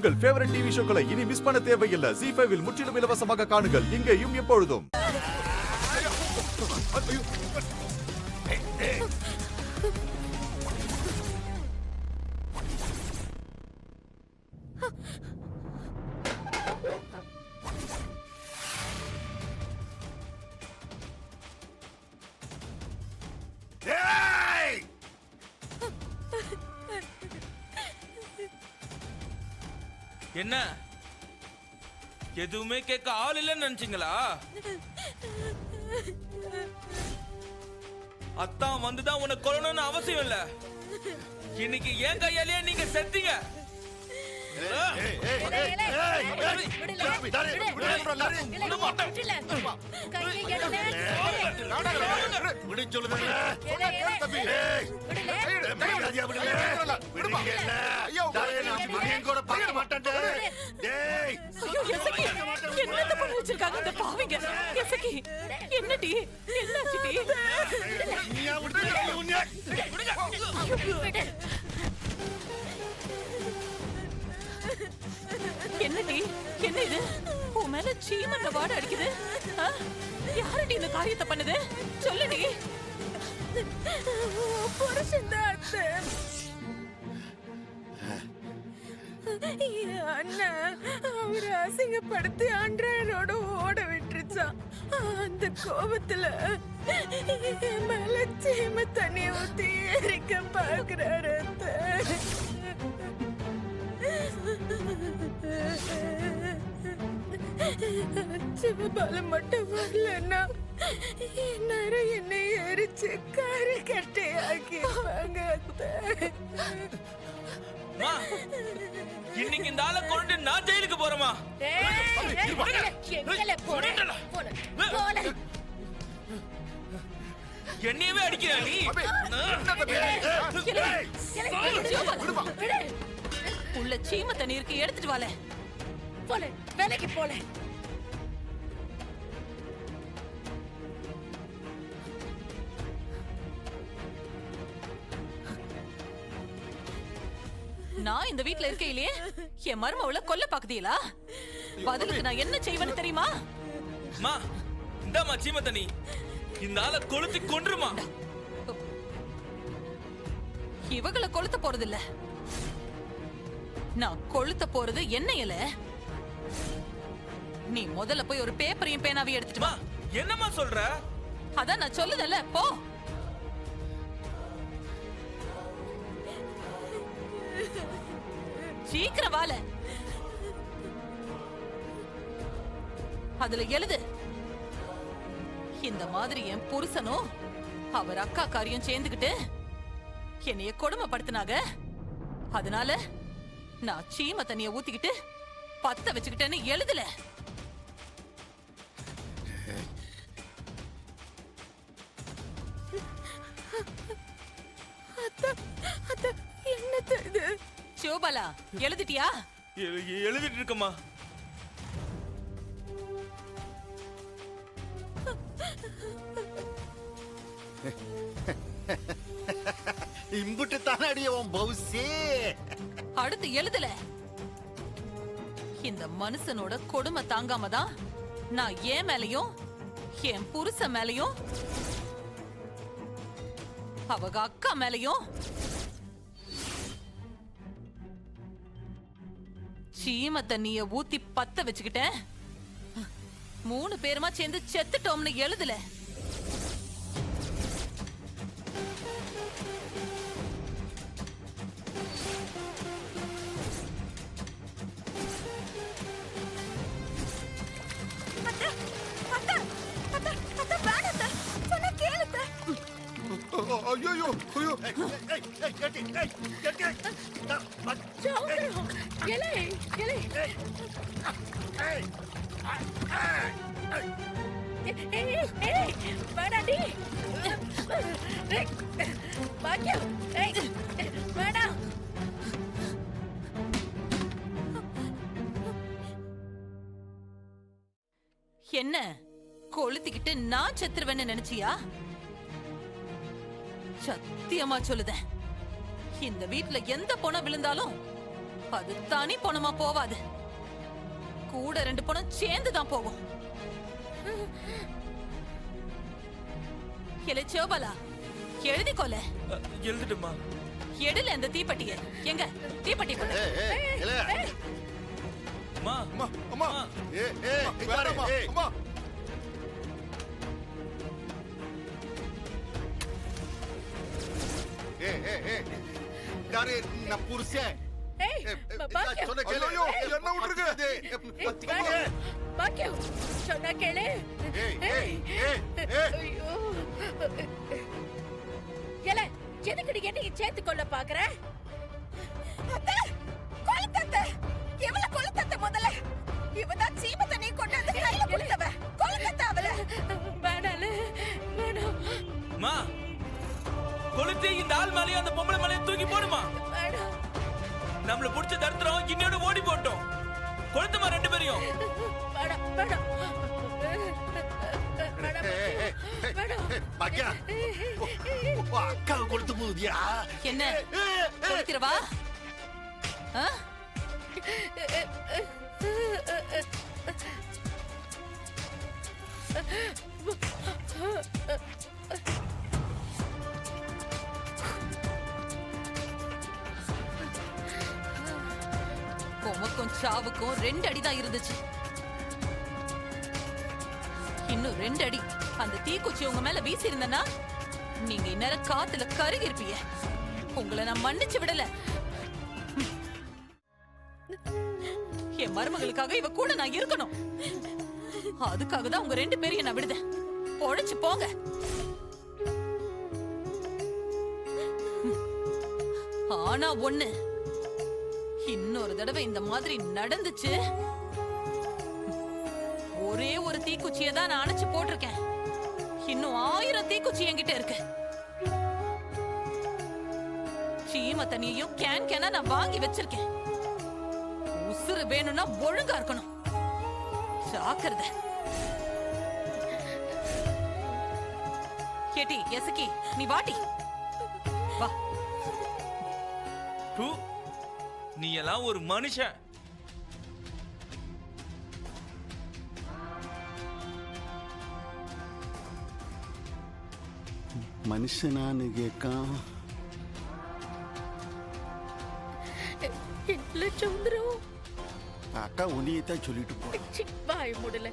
உங்கள் favourite TV ஷோக்களை இனி miss பண்ண தேவையில்லை. ZEE5 இல் முற்றிலும் இலவசமாக காணுங்கள், இங்கேயும் எப்பொழுதும். என்ன எதுவுமே கேட்க ஆள் இல்லைன்னு நினைச்சீங்களா? அத்தான் வந்துதான் உன்னை கொல்லணும்னு அவசியம் இல்ல. இன்னைக்கு என் கையாலேயே நீங்க செத்தீங்க. என்னடி என்ன இது? உன் மேல சீமந்த வாட அடிக்குது. யாரடி இந்த காரியத்தை பண்ணுது? சொல்லுடி. அண்ணா அவரை அசிங்கப்படுத்தி ஆண்ட்ராய்டோட ஓட விட்டுருச்சான். அந்த கோபத்துல மேல சீம தண்ணி ஊத்தி எரிக்க பாக்குறாரு. சிவபாலம் மட்டும் வரலன்னா இந்நேரம் என்னை எரிச்சு காரி கட்டையாக்கிடுவாங்க. இன்னைக்கு இந்த ஆளை கொண்டு நான் ஜெயிலுக்கு போறேமா? என்னையவே அடிக்கிற நீ? உள்ள சீம தண்ணி இருக்கு, எடுத்துட்டு வால. போல வேலைக்கு போல. நான் இந்த வீட்ல இருக்கையிலேயே என் மருமவளை கொல்ல பாக்குதீங்களா? பதிலுக்கு நான் என்ன செய்வேன்னு தெரியுமா? மா இந்தாமா சீம தண்ணி, இந்த ஆளை கொளுத்தி கொன்றுமா. இவங்களை கொளுத்த போறது இல்ல, நான் கொளுத்த போறது என்ன இல. நீ முதல்ல போய் ஒரு பேப்பரையும் பேனாவையும் எடுத்துட்டு வா. என்னமா சொல்ற? அதான் நான் சொல்லுதல்ல, போ. சீக்கிரம் வால. அதுல எழுது, இந்த மாதிரி என் புருஷனும் அவர் அக்கா காரியம் சேர்ந்துகிட்டு என்னைய கொடுமைப்படுத்தினாங்க. அதனால நான் சீம தண்ணிய ஊத்திக்கிட்டு பத்த வச்சுக்கிட்டேன்னு எழுதல. என்ன தெரியுது? சோபாலா, எழுதிட்டியா? எழுதிட்டு இருக்கமா. இம்புட்டு தானடி உன் பௌசி. அடுத்து எழுதல. இந்த மனுஷனோட கொடுமை தாங்காம தான் நான் என் மேலையும் என் புருஷன் மேலையும் அவங்க அக்கா மேலையும் சீம தண்ணிய ஊத்தி பத்த வச்சுக்கிட்டேன். 3 பேருமா சேர்ந்து செத்துட்டோம்னு எழுதல. என்ன கொளுத்திக்கிட்டு நான் செத்துருவேன்னு நினைச்சியா? சத்தியமா சொல்லுதேன், இந்த வீட்ல எந்த பொணம் விழுந்தாலும் அது தனி பணமா போவாது, கூட 2 பணம் சேர்ந்து தான் போகும். எலே சிவபாலா, எழுதிக்கோல. எழுதிட்டுமா? எடுல அந்த தீப்பெட்டிய. எங்க தீப்பெட்டி கொடு. அம்மா அம்மா அம்மா வேணாம்மா, அம்மா யாரு நான் புருஷன் ஏய், பாக்கியம். சொன்ன கேளு. ஐயோ, என்ன விட்டுருங்க? பாக்கியம், சொன்னா கேளு. ஐயோ. ஏலே, எதுக்குடி என்னைய சேர்த்து கொள்ள பாக்குற? அத்தை, கொளுத்தத்தை. இவள கொளுத்தத்தை முதல்ல. இவதான் சீமத்தை நீ கொண்டு வந்து கையில கொடுத்தவ. கொளுத்தத்தை அவள. வேணால, வேணாம். அம்மா, கொளுத்தி இந்த ஆள் மேலேயும் அந்த பொம்பளை மேலேயும் தூக்கி போடுமா. வேணாம். நம்மள புடிச்ச தருத்திரம் இன்னோட ஓடி போட்டோம். கொளுத்துமா 2 பேரையும். வேணாம், வேணாம். பாக்கியா அக்கா கொடுத்து போகுதியா? என்ன கொளுத்திரவா? ஆ? உமக்கும் சாவுக்கும் 2 அடி தான் இருந்துச்சு. இன்னும் 2 அடி அந்த தீக்குச்சி உங்க மேல வீசி இருந்தனா நீங்க இந்நேரம் காத்துல கருகி இருப்பீங்க. உங்களை நான் மன்னிச்சு விடல. என் மருமகளுக்காக இவ கூட நான் இருக்கணும். அதுக்காக தான் உங்க 2 பேரையும் நான் விடுதேன். பொழைச்சு போங்க. ஆனா ஒண்ணு, இன்னொரு தடவை இந்த மாதிரி நடந்துச்சு, ஒரே ஒரு தீக்குச்சியை தான் நான் அணைச்சு போட்டிருக்கேன். இன்னும் 1000 தீக்குச்சி என்கிட்ட இருக்கு. சீம தண்ணியையும் கேனா நான் வாங்கி வச்சிருக்கேன். உசுறு வேணும்னா ஒழுங்கா இருக்கணும். ஜாக்கிரதை. கேட்டி எசக்கி, நீ வாட்டி வா. டூ, நீ எல்லாம் ஒரு மனுஷன். மனுஷனான்னு கேட்கான். இல்ல சந்திரம், அக்கா உன்னையத்தான் சொல்லிட்டு போ. வாய் மூடல.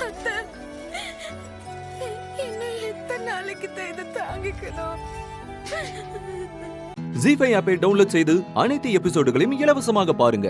அத்தை, இன்னும் எத்தனை நாளைக்கு தான் இதை தாங்கிக்கணும்? ஜீ5 ஆப்பை டவுன்லோட் செய்து அனைத்து எபிசோடுகளையும் இலவசமாக பாருங்க.